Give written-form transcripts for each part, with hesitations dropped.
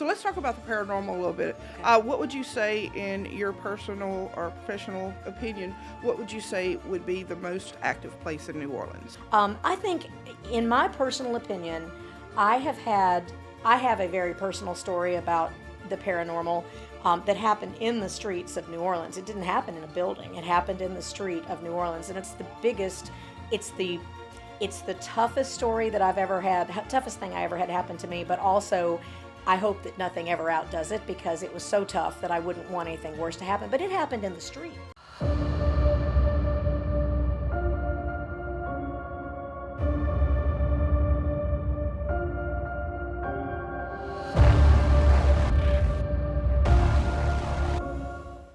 So let's talk about the paranormal a little bit. Okay. What would you say, in your personal or professional opinion, what would you say would be the most active place in New Orleans? I think, in my personal opinion, I have a very personal story about the paranormal that happened in the streets of New Orleans. It didn't happen in a building. It happened in the street of New Orleans, and it's the biggest. It's the toughest story that I've ever had, toughest thing I ever had happen to me. But also, I hope that nothing ever outdoes it, because it was so tough that I wouldn't want anything worse to happen. But it happened in the street.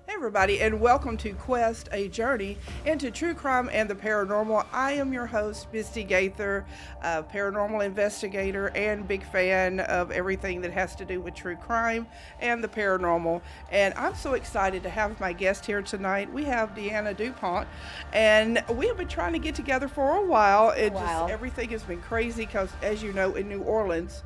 Everybody, and welcome to Quest, a journey into true crime and the paranormal. I am your host, Misti Gaither, a paranormal investigator and big fan of everything that has to do with true crime and the paranormal. And I'm so excited to have my guest here tonight. We have DeAnna DuPont, and we have been trying to get together for a while. Just everything has been crazy because, as you know, in New Orleans,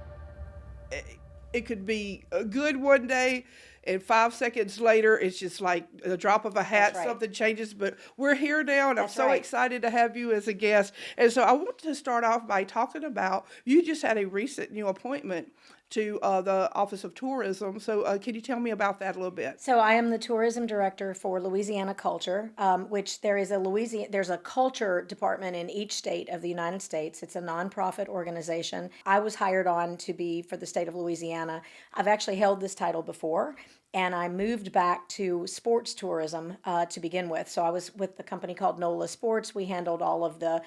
it could be good one day, and 5 seconds later, it's just like a drop of a hat, right. Something changes. But we're here now, and That's I'm so right. excited to have you as a guest. And so I want to start off by talking about, you just had a recent new appointment to the Office of Tourism. So can you tell me about that a little bit? So I am the tourism director for Louisiana Culture, which there's a culture department in each state of the United States. It's a nonprofit organization. I was hired on to be for the state of Louisiana. I've actually held this title before, and I moved back to sports tourism to begin with. So I was with the company called NOLA Sports. We handled all of the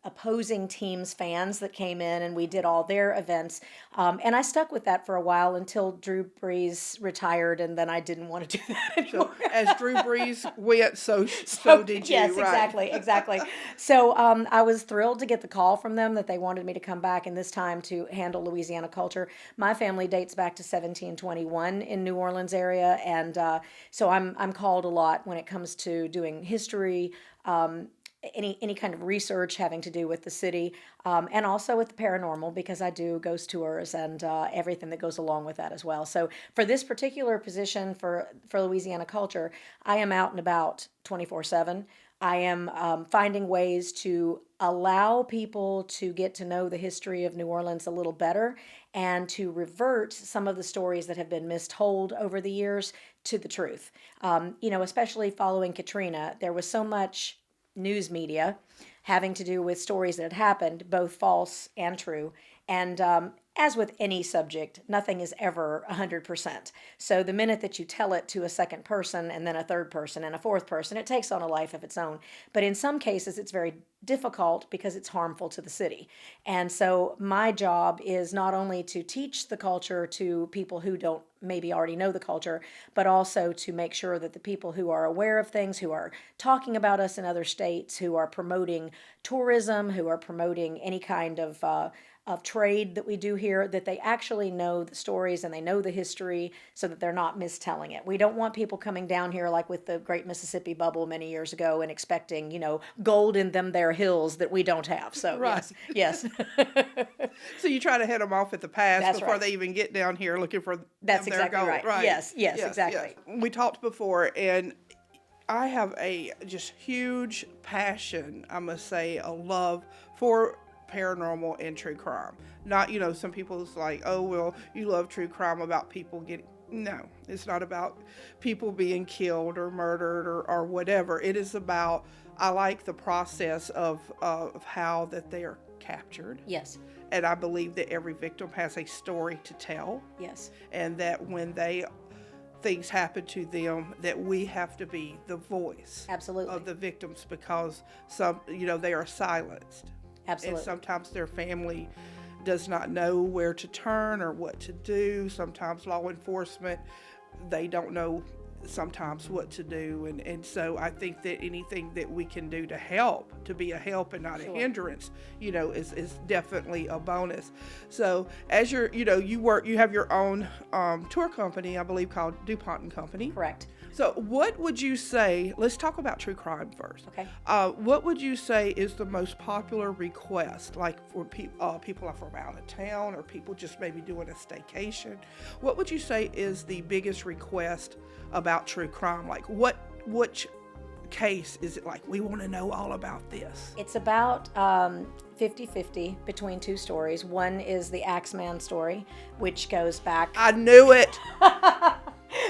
opposing teams' fans that came in, and we did all their events. And I stuck with that for a while until Drew Brees retired, and then I didn't want to do that anymore. So as Drew Brees went, so did you, yes, right? exactly. So I was thrilled to get the call from them that they wanted me to come back, and this time to handle Louisiana Culture. My family dates back to 1721 in New Orleans area, and so I'm called a lot when it comes to doing history, any kind of research having to do with the city, and also with the paranormal, because I do ghost tours and everything that goes along with that as well. So for this particular position for Louisiana Culture, I am out and about 24/7. I am finding ways to allow people to get to know the history of New Orleans a little better, and to revert some of the stories that have been mistold over the years to the truth. Especially following Katrina, there was so much news media having to do with stories that had happened, both false and true. And as with any subject, nothing is ever 100%. So the minute that you tell it to a second person, and then a third person and a fourth person, it takes on a life of its own. But in some cases, it's very difficult because it's harmful to the city. And so my job is not only to teach the culture to people who don't maybe already know the culture, but also to make sure that the people who are aware of things, who are talking about us in other states, who are promoting tourism, who are promoting any kind of trade that we do here, that they actually know the stories and they know the history, so that they're not mistelling it. We don't want people coming down here like with the Great Mississippi Bubble many years ago and expecting, gold in them there hills that we don't have. So Right. yes. So you try to head them off at the pass That's before right. they even get down here looking for That's their exactly gold. right. Yes, exactly. Yes. We talked before, and I have a just huge passion, I must say, a love for paranormal and true crime. Not, some people's like, oh, well, you love true crime about people getting... No, it's not about people being killed or murdered or whatever. It is about, I like the process of how that they are captured. Yes. And I believe that every victim has a story to tell. Yes. And that when things happen to them, that we have to be the voice Absolutely. of the victims, because they are silenced. Absolutely. And sometimes their family does not know where to turn or what to do. Sometimes law enforcement, they don't know sometimes what to do. And so I think that anything that we can do to help, to be a help and not a hindrance, is definitely a bonus. So as you have your own tour company, I believe, called DuPont and Company. Correct. So, what would you say? Let's talk about true crime first. Okay. What would you say is the most popular request, like for people are from out of town or people just maybe doing a staycation? What would you say is the biggest request about true crime? Like, which case is it like, we want to know all about this? It's about 50-50 between two stories. One is the Axeman story, which goes back I knew it.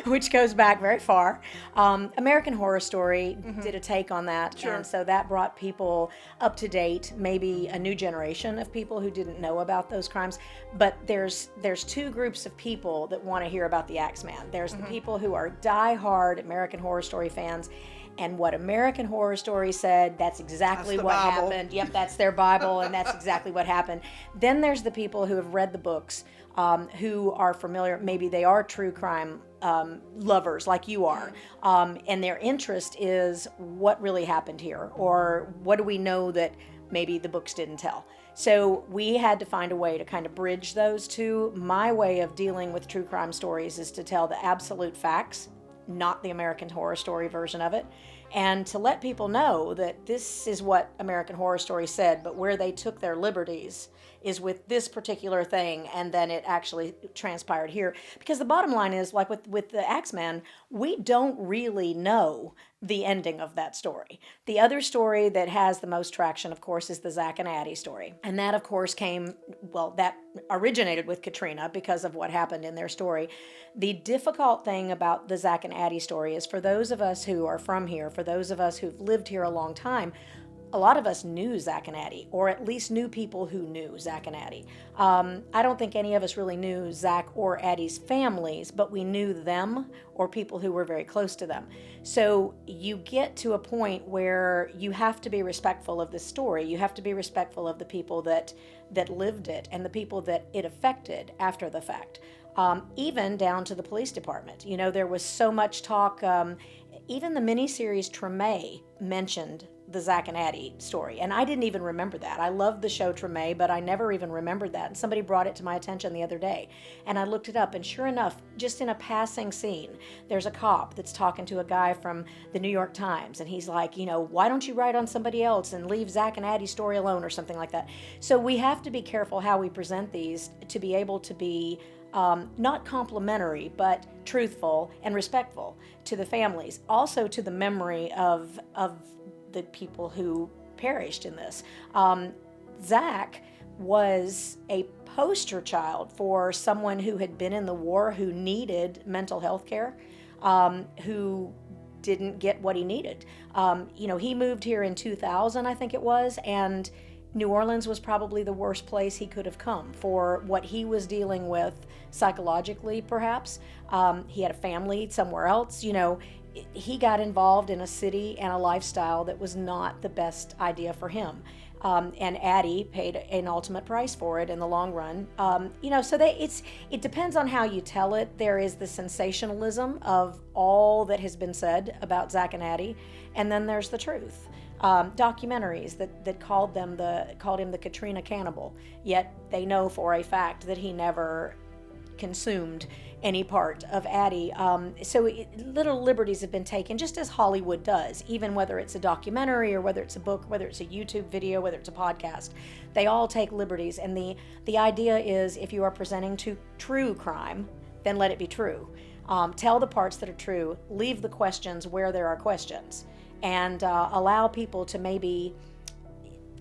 which goes back very far. American Horror Story did a take on that, Sure. and so that brought people up to date, maybe a new generation of people who didn't know about those crimes. But there's two groups of people that want to hear about the Axeman. There's the people who are die-hard American Horror Story fans, and what American Horror Story said, that's exactly That's the what Bible. happened. Yep, that's their Bible, and that's exactly what happened. Then there's the people who have read the books, who are familiar, maybe they are true crime lovers like you are, and their interest is what really happened here, or what do we know that maybe the books didn't tell. So we had to find a way to kind of bridge those two. My way of dealing with true crime stories is to tell the absolute facts, not the American Horror Story version of it, and to let people know that this is what American Horror Story said, but where they took their liberties is with this particular thing, and then it actually transpired here. Because the bottom line is, like with the Axeman, we don't really know the ending of that story. The other story that has the most traction, of course, is the Zack and Addie story. And that, of course, that originated with Katrina because of what happened in their story. The difficult thing about the Zack and Addie story is, for those of us who are from here, for those of us who've lived here a long time, a lot of us knew Zack and Addie, or at least knew people who knew Zack and Addie. I don't think any of us really knew Zack or Addie's families, but we knew them or people who were very close to them. So you get to a point where you have to be respectful of the story. You have to be respectful of the people that lived it and the people that it affected after the fact, even down to the police department. You know, there was so much talk. Even the miniseries Treme mentioned the Zack and Addie story, and I didn't even remember that. I loved the show Treme, but I never even remembered that. And somebody brought it to my attention the other day, and I looked it up, and sure enough, just in a passing scene, there's a cop that's talking to a guy from the New York Times, and he's like, you know, why don't you write on somebody else and leave Zack and Addie's story alone, or something like that. So we have to be careful how we present these to be able to be not complimentary, but truthful and respectful to the families, also to the memory of the people who perished in this. Zack was a poster child for someone who had been in the war, who needed mental health care, who didn't get what he needed. You know, he moved here in 2000, I think it was, and New Orleans was probably the worst place he could have come for what he was dealing with psychologically, perhaps. He had a family somewhere else. You know, he got involved in a city and a lifestyle that was not the best idea for him. And Addie paid an ultimate price for it in the long run. You know, so it depends on how you tell it. There is the sensationalism of all that has been said about Zack and Addie, and then there's the truth. Documentaries that called him the Katrina cannibal, yet they know for a fact that he never consumed any part of Addie. So little liberties have been taken, just as Hollywood does, even whether it's a documentary or whether it's a book, whether it's a YouTube video, whether it's a podcast. They all take liberties, and the idea is, if you are presenting to true crime, then let it be true. Tell the parts that are true, leave the questions where there are questions, and allow people to maybe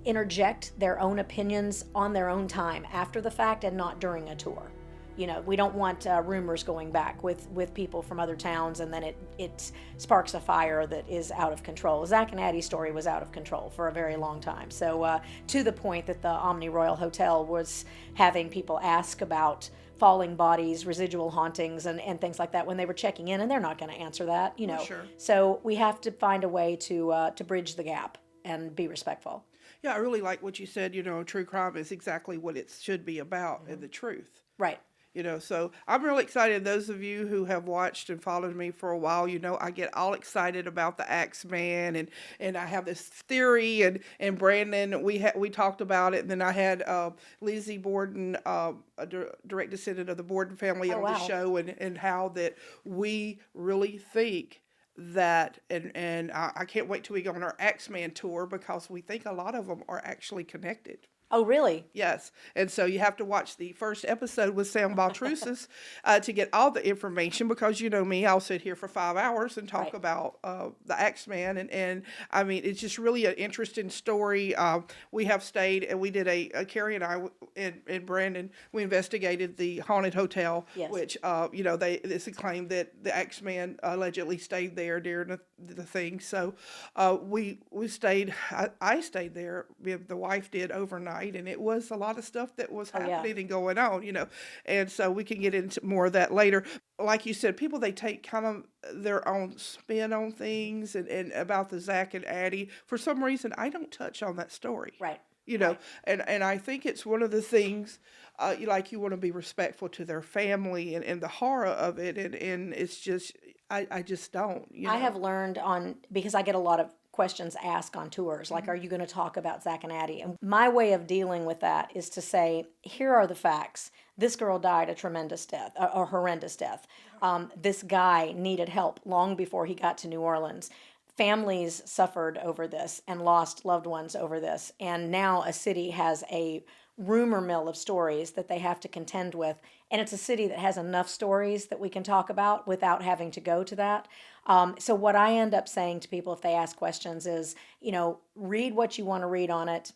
interject their own opinions on their own time after the fact and not during a tour. You know, we don't want rumors going back with people from other towns, and then it sparks a fire that is out of control. Zack and Addie's story was out of control for a very long time. So to the point that the Omni Royal Hotel was having people ask about falling bodies, residual hauntings, and things like that when they were checking in, and they're not going to answer that, you know. Sure. So we have to find a way to bridge the gap and be respectful. Yeah, I really like what you said. You know, true crime is exactly what it should be about, and the truth. Right. You know, so I'm really excited. Those of you who have watched and followed me for a while, you know, I get all excited about the Axeman, and I have this theory, and Brandon, we talked about it, and then I had Lizzie Borden, a direct descendant of the Borden family, on the show, and how that we really think that, and I can't wait till we go on our Axeman tour because we think a lot of them are actually connected. Oh, really? Yes, and so you have to watch the first episode with Sam Baltrusis to get all the information because you know me, I'll sit here for 5 hours and talk Right. about the Axeman, and I mean it's just really an interesting story. We have stayed and we did Carrie and I and Brandon, we investigated the haunted hotel, Yes. which you know it's a claim that the Axeman allegedly stayed there during the thing. So we stayed. I stayed there. The wife did overnight, and it was a lot of stuff that was Oh, yeah. happening and going on, you know. And so we can get into more of that later. Like you said, people they take kind of their own spin on things, and about the Zack and Addie. For some reason, I don't touch on that story. Right. You know, Right. and I think it's one of the things, you want to be respectful to their family and the horror of it, and it's just I just don't. You know? I have learned because I get a lot of questions asked on tours, like, are you going to talk about Zack and Addie? And my way of dealing with that is to say, here are the facts. This girl died a tremendous death, a horrendous death. This guy needed help long before he got to New Orleans. Families suffered over this and lost loved ones over this. And now a city has a rumor mill of stories that they have to contend with. And it's a city that has enough stories that we can talk about without having to go to that. So what I end up saying to people if they ask questions is, read what you want to read on it,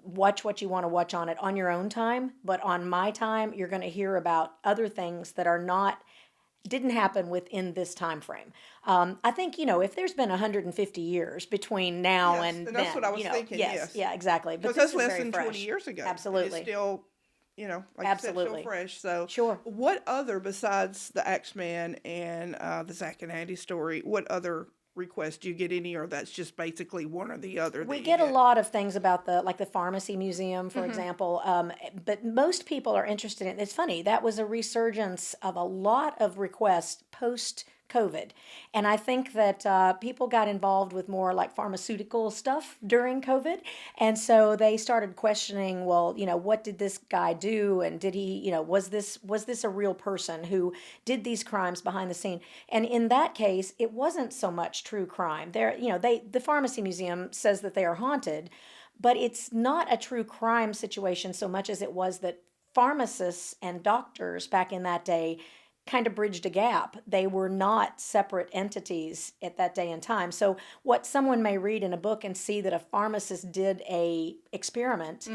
watch what you want to watch on it on your own time. But on my time, you're going to hear about other things that didn't happen within this time frame. I think, if there's been 150 years between now Yes, and and that's then, what I was thinking, yes. Yeah, exactly. But Because this that's is less very than fresh. 20 years ago. Absolutely. It's still, like Absolutely. you said, still fresh. So, Sure. what other, besides the Axeman and the Zack and Addie story, what other requests do you get any, or that's just basically one or the other? We that get you a lot of things about the pharmacy museum, Mm-hmm. for example, but most people are interested in. It's funny, that was a resurgence of a lot of requests post COVID, and I think that people got involved with more like pharmaceutical stuff during COVID, and so they started questioning, well, what did this guy do, and did he, was this a real person who did these crimes behind the scene? And in that case, it wasn't so much true crime. The pharmacy museum says that they are haunted, but it's not a true crime situation so much as it was that pharmacists and doctors back in that day kind of bridged a gap. They were not separate entities at that day and time. So what someone may read in a book and see that a pharmacist did a experiment,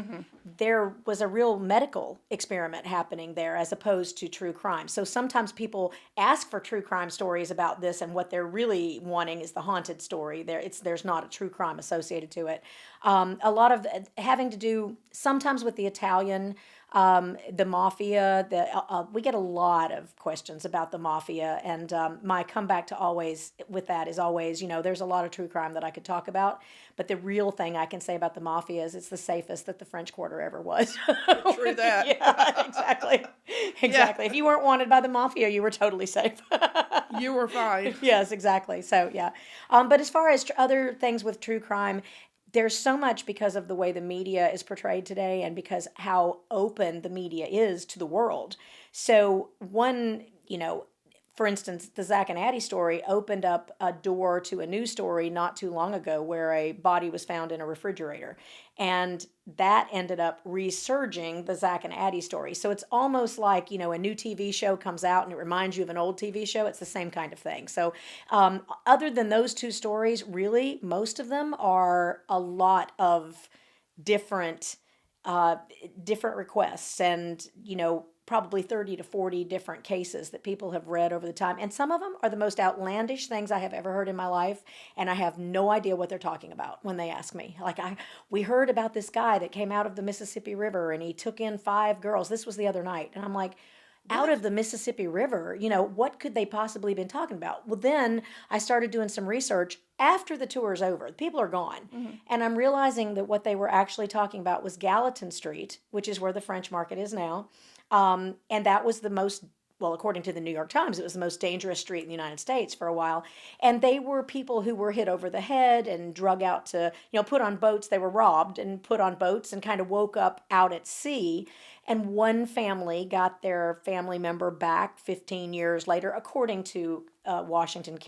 there was a real medical experiment happening there as opposed to true crime. So sometimes people ask for true crime stories about this, and what they're really wanting is the haunted story. There's not a true crime associated to it. A lot of having to do sometimes with the Italian, the mafia. We get a lot of questions about the mafia, and my comeback to always with that is always, there's a lot of true crime that I could talk about, but the real thing I can say about the mafia is it's the safest that the French Quarter ever was. True that. Yeah, exactly. Exactly. If you weren't wanted by the mafia, you were totally safe. You were fine. Yes, exactly. So, yeah. But as far as other things with true crime, there's so much because of the way the media is portrayed today and because how open the media is to the world. So for instance, the Zack and Addie story opened up a door to a news story not too long ago where a body was found in a refrigerator. And that ended up resurging the Zack and Addie story. So it's almost like, a new TV show comes out and it reminds you of an old TV show. It's the same kind of thing. So other than those two stories, really, most of them are a lot of different requests and, probably 30 to 40 different cases that people have read over the time. And some of them are the most outlandish things I have ever heard in my life. And I have no idea what they're talking about when they ask me. Like, we heard about this guy that came out of the Mississippi River and he took in 5 girls. This was the other night. And I'm like, out of the Mississippi River, what could they possibly have been talking about? Well, then I started doing some research after the tour is over. People are gone. Mm-hmm. And I'm realizing that what they were actually talking about was Gallatin Street, which is where the French Market is now. And that was the most, well, according to the New York Times, it was the most dangerous street in the United States for a while. And they were people who were hit over the head and drug out to, put on boats. They were robbed and put on boats and kind of woke up out at sea. And one family got their family member back 15 years later, according to Washington,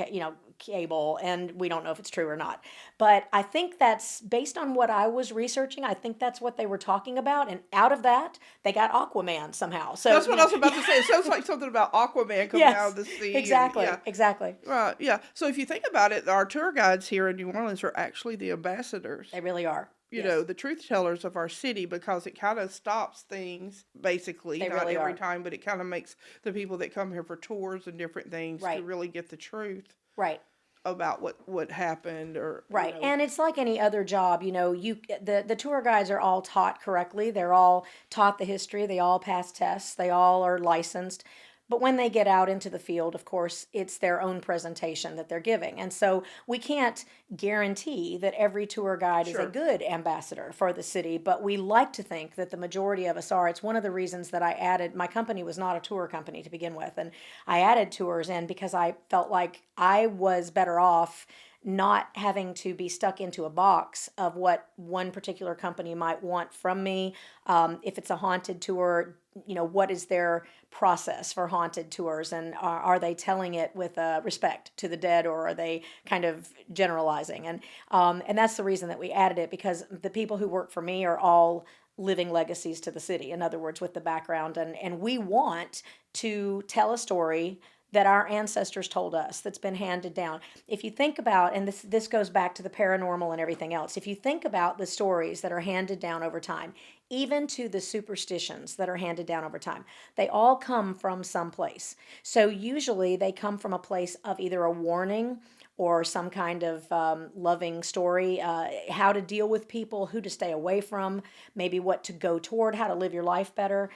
cable, and we don't know if it's true or not. But I think that's based on what I was researching. I think that's what they were talking about, and out of that, they got Aquaman somehow. So That's what I was about to say. It sounds like something about Aquaman coming out of the sea. exactly, And, exactly. Right, yeah. So if you think about it, our tour guides here in New Orleans are actually the ambassadors. They really are. You know, the truth tellers of our city, because it kind of stops things, basically. They Not really every are. time, but it kind of makes the people that come here for tours and different things to really get the truth Right. about what happened or Right. And it's like any other job, the tour guides are all taught correctly. They're all taught the history, they all pass tests, they all are licensed. But when they get out into the field, of course, it's their own presentation that they're giving. And so we can't guarantee that every tour guide is a good ambassador for the city, but we like to think that the majority of us are. It's one of the reasons that I added, my company was not a tour company to begin with, and I added tours in because I felt like I was better off not having to be stuck into a box of what one particular company might want from me. If it's a haunted tour, what is their process for haunted tours, and are they telling it with respect to the dead, or are they kind of generalizing? And that's the reason that we added it, because the people who work for me are all living legacies to the city. In other words, with the background, and we want to tell a story that our ancestors told us, that's been handed down. If you think about, and this goes back to the paranormal and everything else, if you think about the stories that are handed down over time, even to the superstitions that are handed down over time, they all come from someplace. So usually they come from a place of either a warning or some kind of loving story, how to deal with people, who to stay away from, maybe what to go toward, how to live your life better.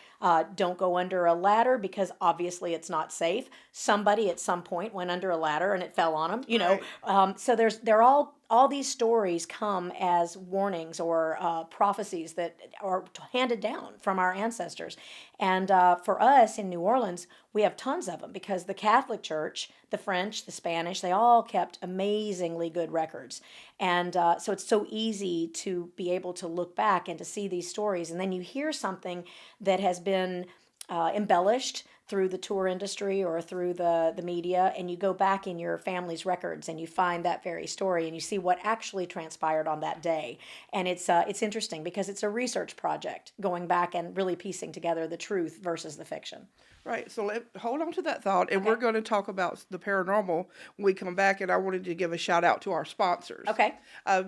Don't go under a ladder because obviously it's not safe. Somebody at some point went under a ladder and it fell on them, So they're all these stories come as warnings or prophecies that are handed down from our ancestors. And for us in New Orleans, we have tons of them because the Catholic Church, the French, the Spanish, they all kept amazingly good records. And so it's so easy to be able to look back and to see these stories. And then you hear something that has been embellished through the tour industry or through the media, and you go back in your family's records and you find that very story and you see what actually transpired on that day. And it's interesting because it's a research project, going back and really piecing together the truth versus the fiction. Right. So hold on to that thought, and we're going to talk about the paranormal when we come back. And I wanted to give a shout out to our sponsors. Okay.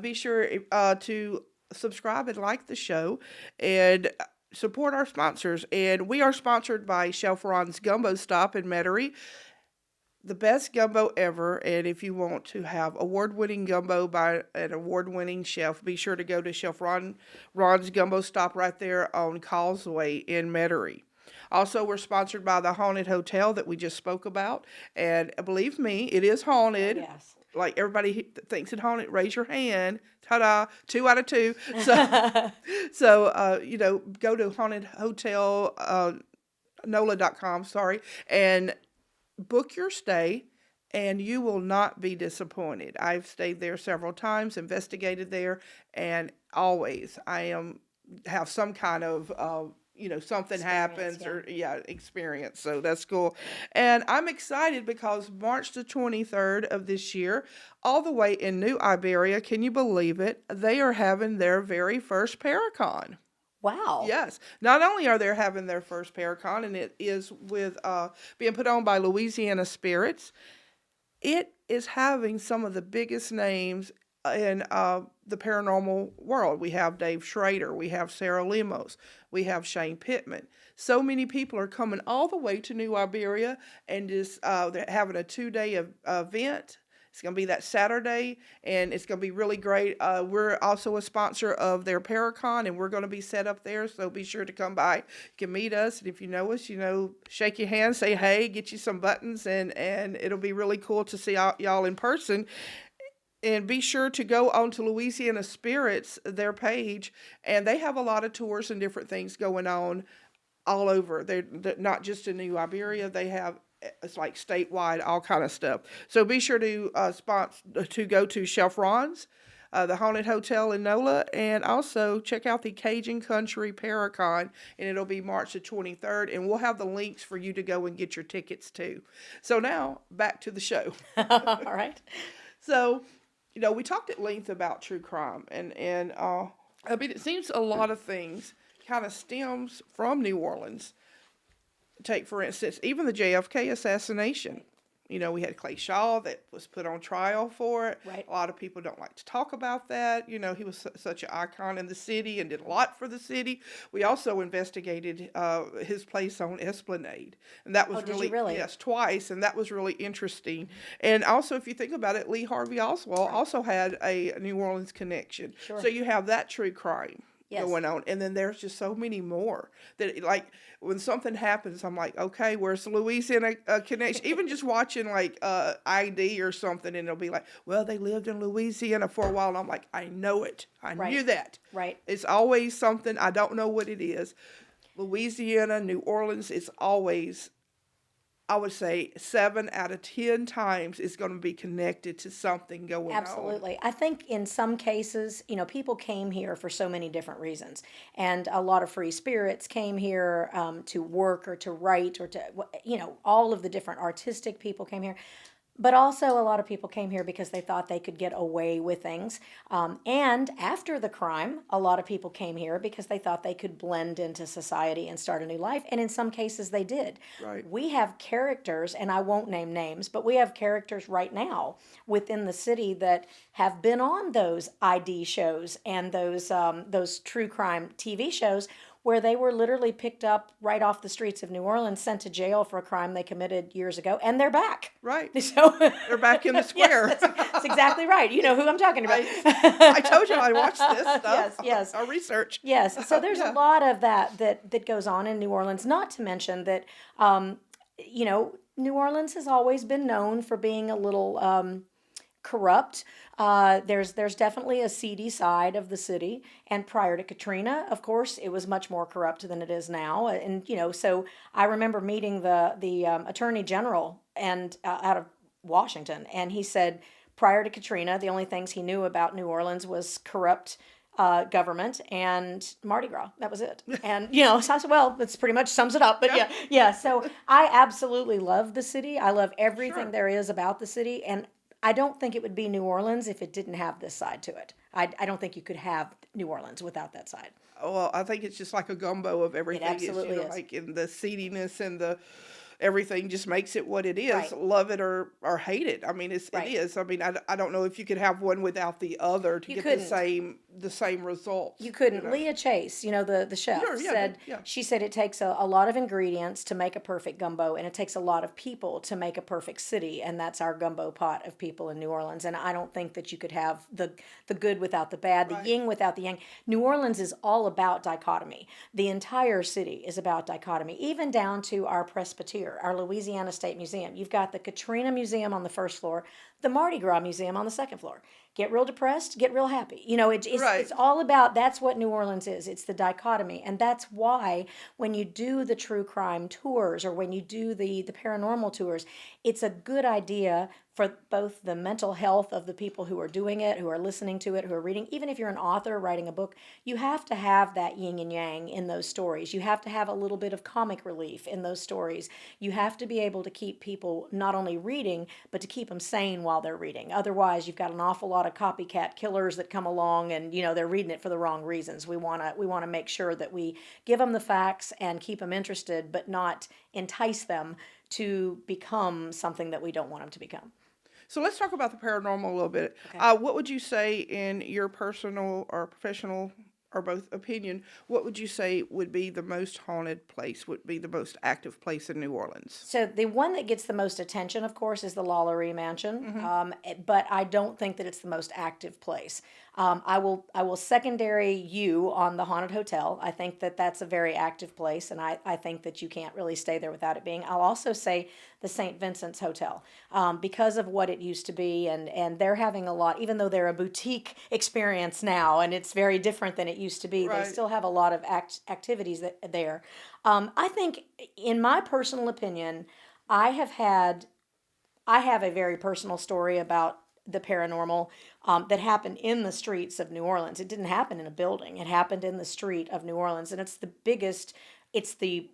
Be sure to subscribe and like the show, and support our sponsors. And we are sponsored by Chef Ron's Gumbo Stop in Metairie. The best gumbo ever. And if you want to have award-winning gumbo by an award-winning chef, be sure to go to Chef Ron's Gumbo Stop right there on Causeway in Metairie. Also, we're sponsored by the Haunted Hotel that we just spoke about. And believe me, it is haunted. Oh, yes. Like everybody thinks it haunted, raise your hand. Ta-da, 2 out of 2. So, go to Haunted Hotel, NOLA.com, and book your stay, and you will not be disappointed. I've stayed there several times, investigated there, and always have some kind of something Experience, happens yeah. or experience. So that's cool. And I'm excited because March the 23rd of this year, all the way in New Iberia, can you believe it? They are having their very first Paracon. Wow. Yes. Not only are they having their first Paracon, and it is with being put on by Louisiana Spirits, it is having some of the biggest names in the paranormal world. We have Dave Schrader, we have Sarah Lemos, we have Shane Pittman. So many people are coming all the way to New Iberia, and just they're having a 2-day event. It's going to be that Saturday, and it's going to be really great. We're also a sponsor of their Paracon, and we're going to be set up there, so be sure to come by. You can meet us, and if you know us, shake your hand, say hey, get you some buttons, and it'll be really cool to see y'all in person. And be sure to go on to Louisiana Spirits, their page, and they have a lot of tours and different things going on all over. They're not just in New Iberia. They have, it's like statewide, all kind of stuff. So be sure to go to Chef Ron's the Haunted Hotel in NOLA, and also check out the Cajun Country Paracon, and it'll be March the 23rd, and we'll have the links for you to go and get your tickets too. So now, back to the show. All right. So, we talked at length about true crime, and I mean, it seems a lot of things kind of stems from New Orleans. Take, for instance, even the JFK assassination. We had Clay Shaw that was put on trial for it. Right. A lot of people don't like to talk about that. He was such an icon in the city and did a lot for the city. We also investigated his place on Esplanade. And that was did you really? Yes, twice. And that was really interesting. And also, if you think about it, Lee Harvey Oswald also had a New Orleans connection. Sure. So you have that true crime. Yes. Going on, and then there's just so many more that, like, when something happens, I'm like, okay, where's the Louisiana connection? Even just watching like ID or something, and it'll be like, well, they lived in Louisiana for a while, and I'm like, I know it, I knew that. Right. It's always something, I don't know what it is. Louisiana, New Orleans, it's always, I would say 7 out of 10 times is going to be connected to something going on. Absolutely. I think in some cases, people came here for so many different reasons. And a lot of free spirits came here to work or to write or to, all of the different artistic people came here. But also a lot of people came here because they thought they could get away with things. And after the crime, a lot of people came here because they thought they could blend into society and start a new life. And in some cases they did. Right. We have characters, and I won't name names, but we have characters right now within the city that have been on those ID shows and those true crime TV shows where they were literally picked up right off the streets of New Orleans, sent to jail for a crime they committed years ago, and they're back. Right. So they're back in the square. Yes, that's exactly right. You know who I'm talking about. I told you I watched this stuff. Yes. Our research. Yes. So there's a lot of that goes on in New Orleans, not to mention that, New Orleans has always been known for being a little corrupt. There's definitely a seedy side of the city, and prior to Katrina, of course, it was much more corrupt than it is now. And so I remember meeting the Attorney General and out of Washington, and he said prior to Katrina, the only things he knew about New Orleans was corrupt government and Mardi Gras. That was it. And, so I said, well, that's pretty much sums it up. But yeah. So I absolutely love the city. I love everything there is about the city. And I don't think it would be New Orleans if it didn't have this side to it. I don't think you could have New Orleans without that side. Well, I think it's just like a gumbo of everything. It absolutely is. Like in the seediness and the everything just makes it what it is. Right. Love it or hate it. I mean, it is. I mean, I don't know if you could have one without the other to get the same results. You couldn't. Leah Chase, the chef, she said it takes a lot of ingredients to make a perfect gumbo, and it takes a lot of people to make a perfect city, and that's our gumbo pot of people in New Orleans. And I don't think that you could have the good without the bad, the yin without the yang. New Orleans is all about dichotomy. The entire city is about dichotomy, even down to our Presbyterian, our Louisiana State Museum. You've got the Katrina Museum on the first floor, the Mardi Gras Museum on the second floor. Get real depressed, get real happy. It's all about, that's what New Orleans is. It's the dichotomy. And that's why when you do the true crime tours or when you do the paranormal tours, it's a good idea for both the mental health of the people who are doing it, who are listening to it, who are reading. Even if you're an author writing a book, you have to have that yin and yang in those stories. You have to have a little bit of comic relief in those stories. You have to be able to keep people not only reading, but to keep them sane while they're reading. Otherwise, you've got an awful lot of copycat killers that come along and, they're reading it for the wrong reasons. We want to make sure that we give them the facts and keep them interested, but not entice them to become something that we don't want them to become. So let's talk about the paranormal a little bit. Okay. What would you say in your personal or professional or both opinion, what would you say would be the most haunted place, would be the most active place in New Orleans? So the one that gets the most attention, of course, is the Lalaurie Mansion, but I don't think that it's the most active place. I will secondary you on the Haunted Hotel. I think that that's a very active place, and I think that you can't really stay there without it being. I'll also say the St. Vincent's Hotel, because of what it used to be, and they're having a lot, even though they're a boutique experience now, and it's very different than it used to be, they still have a lot of activities there. I think, in my personal opinion, I have a very personal story about the paranormal that happened in the streets of New Orleans. It didn't happen in a building. It happened in the street of New Orleans, and it's the biggest. It's the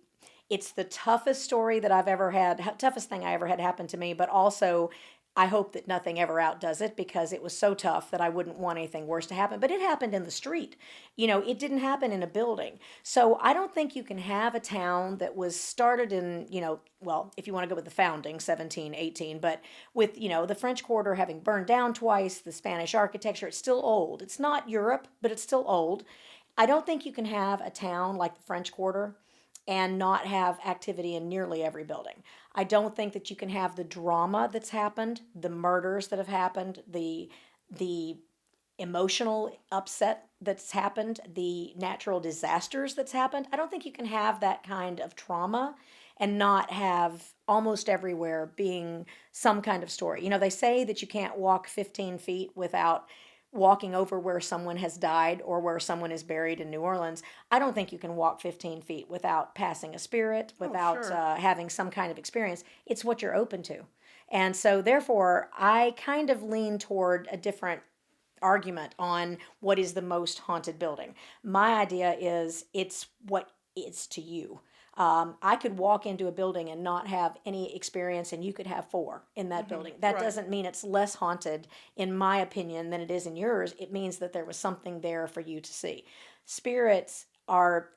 it's the toughest story that I've ever had, toughest thing I ever had happen to me, but also I hope that nothing ever outdoes it because it was so tough that I wouldn't want anything worse to happen. But it happened in the street. It didn't happen in a building. So I don't think you can have a town that was started in, well, if you want to go with the founding, 1718, but with, the French Quarter having burned down twice, the Spanish architecture, it's still old. It's not Europe, but it's still old. I don't think you can have a town like the French Quarter and not have activity in nearly every building. I don't think that you can have the drama that's happened, the murders that have happened, the emotional upset that's happened, the natural disasters that's happened. I don't think you can have that kind of trauma and not have almost everywhere being some kind of story. They say that you can't walk 15 feet without walking over where someone has died or where someone is buried in New Orleans. I don't think you can walk 15 feet without passing a spirit, without having some kind of experience. It's what you're open to. And so therefore, I kind of lean toward a different argument on what is the most haunted building. My idea is it's what is to you. I could walk into a building and not have any experience, and you could have 4 in that building. That doesn't mean it's less haunted, in my opinion, than it is in yours. It means that there was something there for you to see. Spirits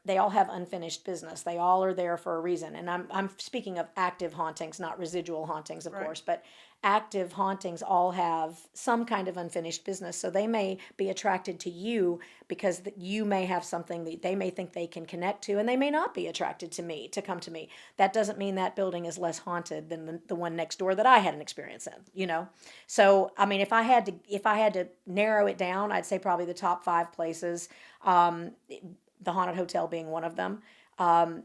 they all have unfinished business. They all are there for a reason. And I'm speaking of active hauntings, not residual hauntings, of course, but active hauntings all have some kind of unfinished business. So they may be attracted to you because you may have something that they may think they can connect to, and they may not be attracted to me, to come to me. That doesn't mean that building is less haunted than the one next door that I had an experience in, So, I mean, if I had to narrow it down, I'd say probably the top 5 places, the Haunted Hotel being one of them. The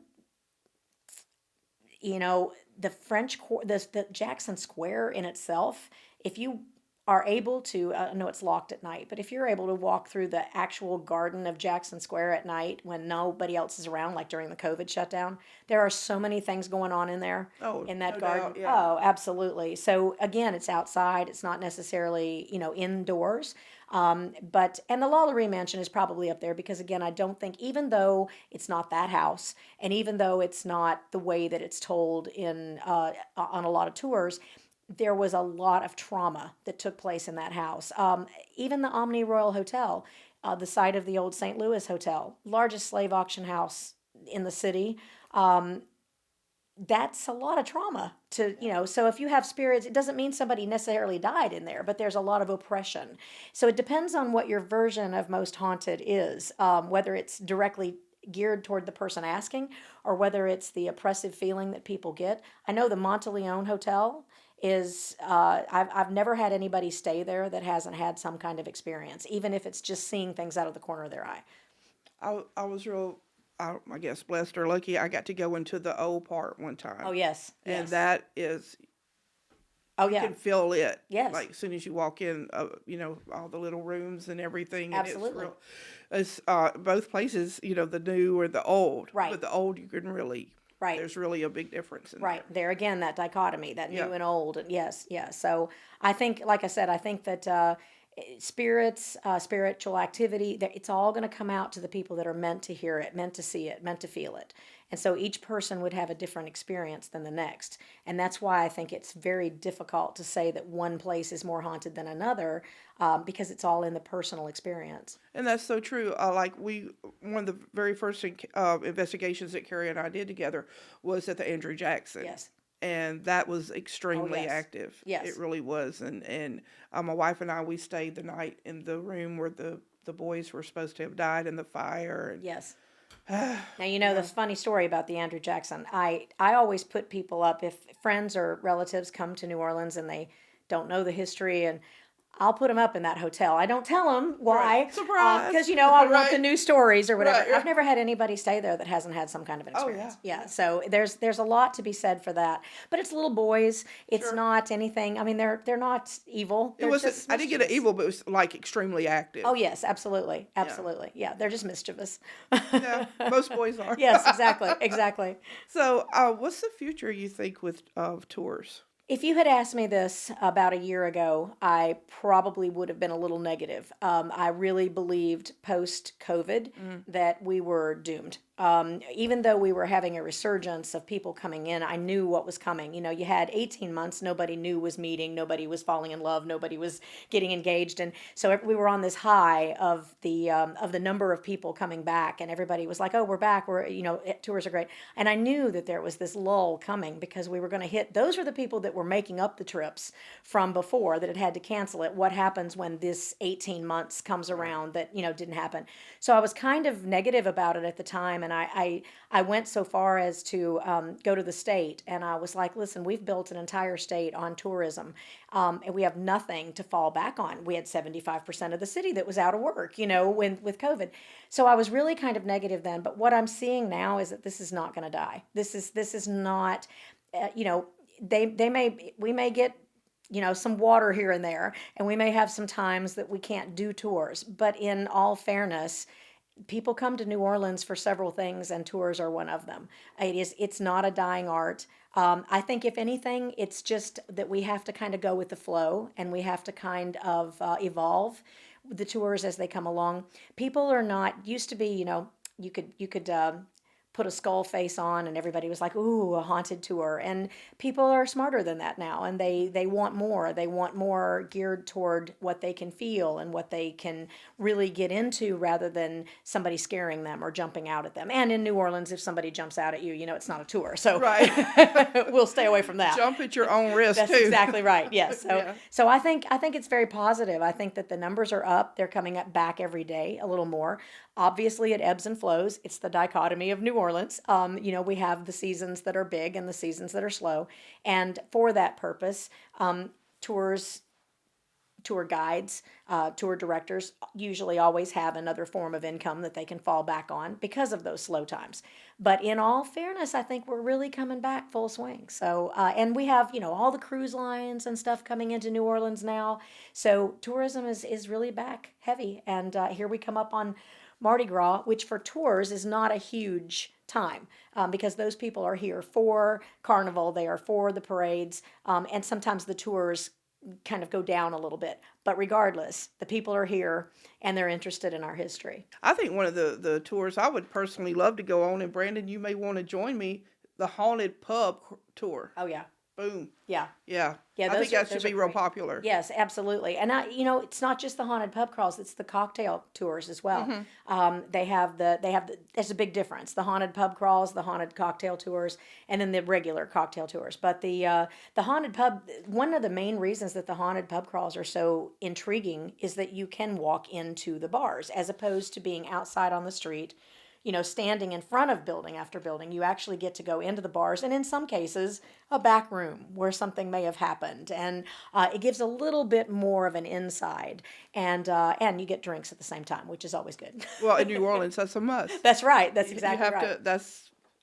the Jackson Square in itself, if you are able to, I know it's locked at night, but if you're able to walk through the actual garden of Jackson Square at night when nobody else is around, like during the COVID shutdown, there are so many things going on in there, in that garden. Doubt, yeah. Oh, absolutely. So again, it's outside. It's not necessarily, indoors. And the Lalaurie Mansion is probably up there because, again, I don't think, even though it's not that house, and even though it's not the way that it's told on a lot of tours, there was a lot of trauma that took place in that house. Even the Omni Royal Hotel, the site of the old St. Louis Hotel, largest slave auction house in the city. That's a lot of trauma so if you have spirits, it doesn't mean somebody necessarily died in there, but there's a lot of oppression. So it depends on what your version of most haunted is, whether it's directly geared toward the person asking or whether it's the oppressive feeling that people get. I know the Monteleone Hotel is, I've never had anybody stay there that hasn't had some kind of experience, even if it's just seeing things out of the corner of their eye. I was real, I guess, blessed or lucky. I got to go into the old part one time. Oh, yes. And that is, oh, you yeah. can feel it. Yes. Like as soon as you walk in, all the little rooms and everything. And Absolutely. it's both places, the new or the old. Right. But the old, you can really, Right. there's really a big difference in Right. There again, that dichotomy, that new Yeah. and old. Yes. Yes. So I think, like I said, I think that spirits, spiritual activity, it's all going to come out to the people that are meant to hear it, meant to see it, meant to feel it. And so each person would have a different experience than the next. And that's why I think it's very difficult to say that one place is more haunted than another, because it's all in the personal experience. And that's so true. One of the very first investigations that Carrie and I did together was at the Andrew Jackson. Yes. And that was extremely yes. active. Yes. It really was. And my wife and I, we stayed the night in the room where the boys were supposed to have died in the fire. And Yes. Now, the funny story about the Andrew Jackson. I always put people up, if friends or relatives come to New Orleans and they don't know the history, and I'll put them up in that hotel. I don't tell them why. Right. Surprise. Because, I want Right. the new stories or whatever. Right, right. I've never had anybody stay there that hasn't had some kind of an experience. Oh, yeah. So there's a lot to be said for that. But it's little boys. It's Sure. not anything. I mean, they're not evil. They're just I didn't get an mischievous. evil, but it was like extremely active. Oh, yes, absolutely. Absolutely. Yeah, they're just mischievous. Yeah, most boys are. Yes, exactly. Exactly. So, what's the future you think with tours? If you had asked me this about a year ago, I probably would have been a little negative. I really believed post COVID that we were doomed. Even though we were having a resurgence of people coming in, I knew what was coming. You know, you had 18 months, nobody knew was meeting, nobody was falling in love, nobody was getting engaged. And so we were on this high of the number of people coming back, and everybody was like, oh, we're back, tours are great. And I knew that there was this lull coming because we were going to hit, those were the people that were making up the trips from before that had to cancel it. What happens when this 18 months comes around that, didn't happen? So I was kind of negative about it at the time. And I went so far as to go to the state, and I was like, listen, we've built an entire state on tourism, and we have nothing to fall back on. We had 75% of the city that was out of work, with COVID. So I was really kind of negative then. But what I'm seeing now is that this is not going to die. This is not, we may get some water here and there, and we may have some times that we can't do tours. But in all fairness, people come to New Orleans for several things, and tours are one of them. It's not a dying art. I think if anything, it's just that we have to kind of go with the flow, and we have to kind of evolve the tours as they come along. People are not used to be, you could put a skull face on and everybody was like, ooh, a haunted tour. And people are smarter than that now, and they want more. They want more geared toward what they can feel and what they can really get into, rather than somebody scaring them or jumping out at them. And in New Orleans, if somebody jumps out at you, it's not a tour. So Right. we'll stay away from that. Jump at your own risk, That's too. exactly right. Yes. So Yeah. so I think it's very positive. I think that the numbers are up. They're coming up back every day a little more. Obviously, it ebbs and flows. It's the dichotomy of New Orleans. We have the seasons that are big and the seasons that are slow. And for that purpose, tour guides, tour directors usually always have another form of income that they can fall back on because of those slow times. But in all fairness, I think we're really coming back full swing. So, and we have, all the cruise lines and stuff coming into New Orleans now. So tourism is really back heavy. And here we come up on Mardi Gras, which for tours is not a huge time, because those people are here for Carnival, they are for the parades, and sometimes the tours kind of go down a little bit. But regardless, the people are here and they're interested in our history. I think one of the tours I would personally love to go on, and Brandon, you may want to join me, the haunted pub tour. Oh, yeah. Boom. Yeah. Yeah. Yeah, I think that should those are be real great. popular. Yes, absolutely. And it's not just the haunted pub crawls; it's the cocktail tours as well. They have there's a big difference: the haunted pub crawls, the haunted cocktail tours, and then the regular cocktail tours. But the haunted pub, one of the main reasons that the haunted pub crawls are so intriguing is that you can walk into the bars as opposed to being outside on the street. Standing in front of building after building, you actually get to go into the bars, and in some cases, a back room where something may have happened, and it gives a little bit more of an inside, and you get drinks at the same time, which is always good. Well, in New Orleans, that's a must. That's right. That's exactly you have right.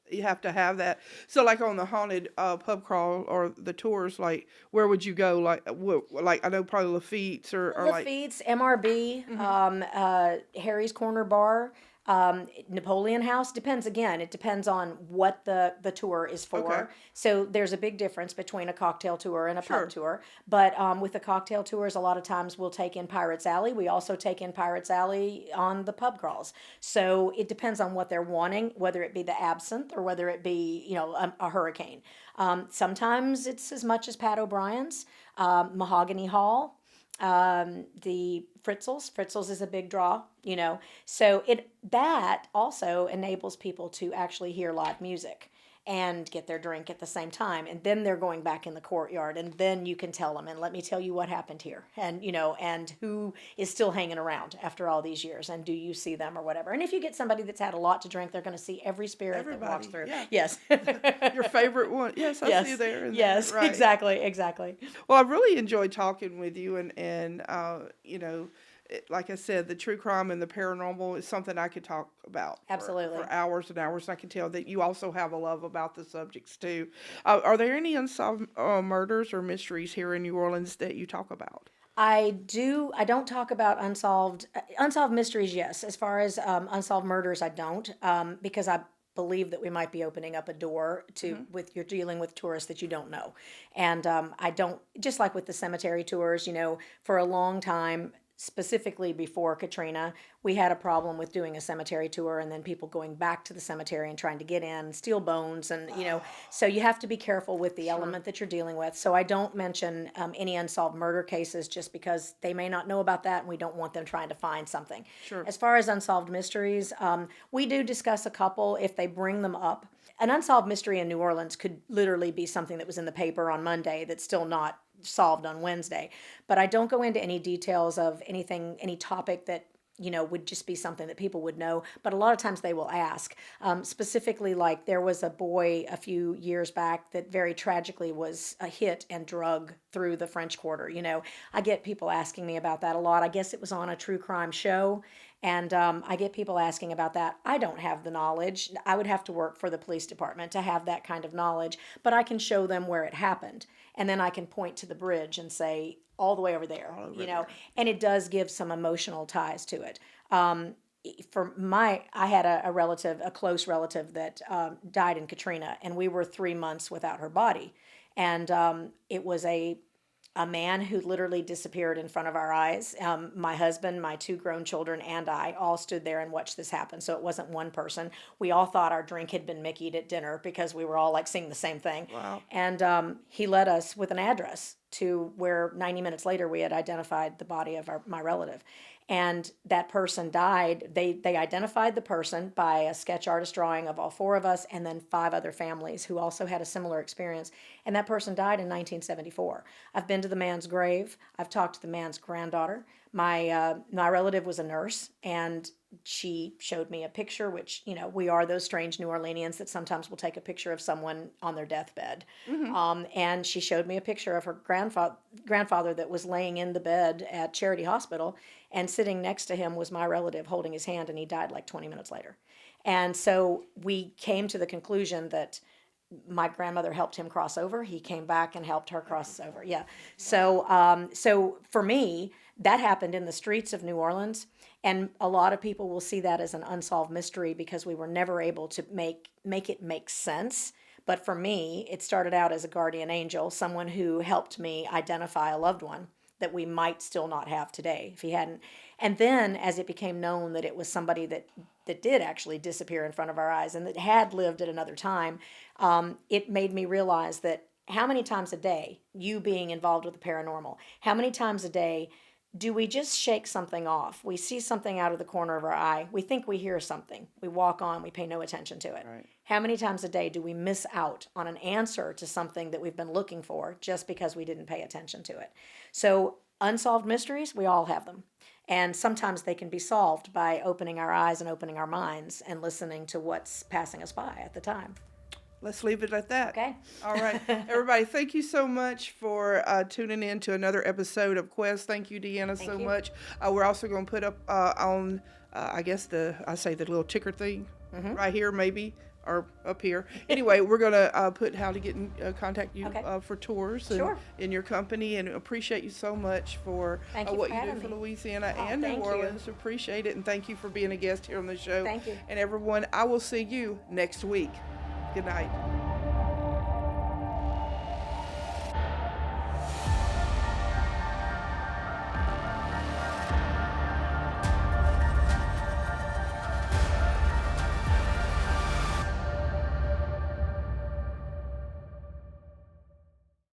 you have to have that. So, like on the haunted pub crawl or the tours, like where would you go? Like I know probably Lafitte's or like. Lafitte's, MRB, Harry's Corner Bar. Napoleon House depends again. It depends on what the tour is for. Okay. So there's a big difference between a cocktail tour and a Sure. pub tour. But with the cocktail tours, a lot of times we'll take in Pirates Alley. We also take in Pirates Alley on the pub crawls. So it depends on what they're wanting, whether it be the absinthe or whether it be a hurricane. Sometimes it's as much as Pat O'Brien's, Mahogany Hall. The Fritzels is a big draw, so that also enables people to actually hear live music and get their drink at the same time, and then they're going back in the courtyard, and then you can tell them, and let me tell you what happened here, and and who is still hanging around after all these years, and do you see them or whatever. And if you get somebody that's had a lot to drink, they're going to see every spirit that walks through. Yeah. Yes. Your favorite one? Yes, I Yes. see you there. Yes, Right. exactly. Well, I really enjoyed talking with you, and like I said, the true crime and the paranormal is something I could talk about Absolutely. for hours and hours. I can tell that you also have a love about the subjects too. Are there any unsolved murders or mysteries here in New Orleans that you talk about? I don't talk about unsolved mysteries. Yes, as far as unsolved murders, I don't, because believe that we might be opening up a door to with you're dealing with tourists that you don't know. And I don't, just like with the cemetery tours, for a long time, specifically before Katrina, we had a problem with doing a cemetery tour and then people going back to the cemetery and trying to get in and steal bones. And, so you have to be careful with the element that you're dealing with. So I don't mention any unsolved murder cases just because they may not know about that and we don't want them trying to find something. Sure. As far as unsolved mysteries, we do discuss a couple if they bring them up. An unsolved mystery in New Orleans could literally be something that was in the paper on Monday that's still not solved on Wednesday. But I don't go into any details of anything, any topic that would just be something that people would know. But a lot of times they will ask. Specifically, like there was a boy a few years back that very tragically was hit and drug through the French Quarter. I get people asking me about that a lot. I guess it was on a true crime show. And I get people asking about that. I don't have the knowledge. I would have to work for the police department to have that kind of knowledge. But I can show them where it happened. And then I can point to the bridge and say, all the way over there, and it does give some emotional ties to it. I had a close relative that died in Katrina, and we were 3 months without her body. And it was a man who literally disappeared in front of our eyes. My husband, my 2 grown children, and I all stood there and watched this happen. So it wasn't one person. We all thought our drink had been Mickey'd at dinner because we were all like seeing the same thing. Wow. And he led us with an address to where 90 minutes later we had identified the body of my relative. And that person died. They identified the person by a sketch artist drawing of all 4 of us and then 5 other families who also had a similar experience. And that person died in 1974. I've been to the man's grave. I've talked to the man's granddaughter. My relative was a nurse, and she showed me a picture, which, we are those strange New Orleanians that sometimes will take a picture of someone on their deathbed. And she showed me a picture of her grandfather that was laying in the bed at Charity Hospital, and sitting next to him was my relative holding his hand, and he died like 20 minutes later. And so we came to the conclusion that my grandmother helped him cross over. He came back and helped her cross over. Yeah. So for me, that happened in the streets of New Orleans. And a lot of people will see that as an unsolved mystery because we were never able to make it make sense. But for me, it started out as a guardian angel, someone who helped me identify a loved one that we might still not have today if he hadn't. And then as it became known that it was somebody that did actually disappear in front of our eyes and that had lived at another time, it made me realize that how many times a day, you being involved with the paranormal, how many times a day do we just shake something off? We see something out of the corner of our eye. We think we hear something. We walk on. We pay no attention to it. Right. How many times a day do we miss out on an answer to something that we've been looking for just because we didn't pay attention to it? So unsolved mysteries, we all have them. And sometimes they can be solved by opening our eyes and opening our minds and listening to what's passing us by at the time. Let's leave it at that. Okay. All right. Everybody, thank you so much for tuning in to another episode of Quest. Thank you, DeAnna, so much. We're also going to put up on, I guess, the little ticker thing right here, maybe, or up here. Anyway, we're going to put how to get in contact you for tours and in your company, and appreciate you so much for what you do for Louisiana and New Orleans. Appreciate it, and thank you for being a guest here on the show. Thank you. And everyone, I will see you next week. Good night.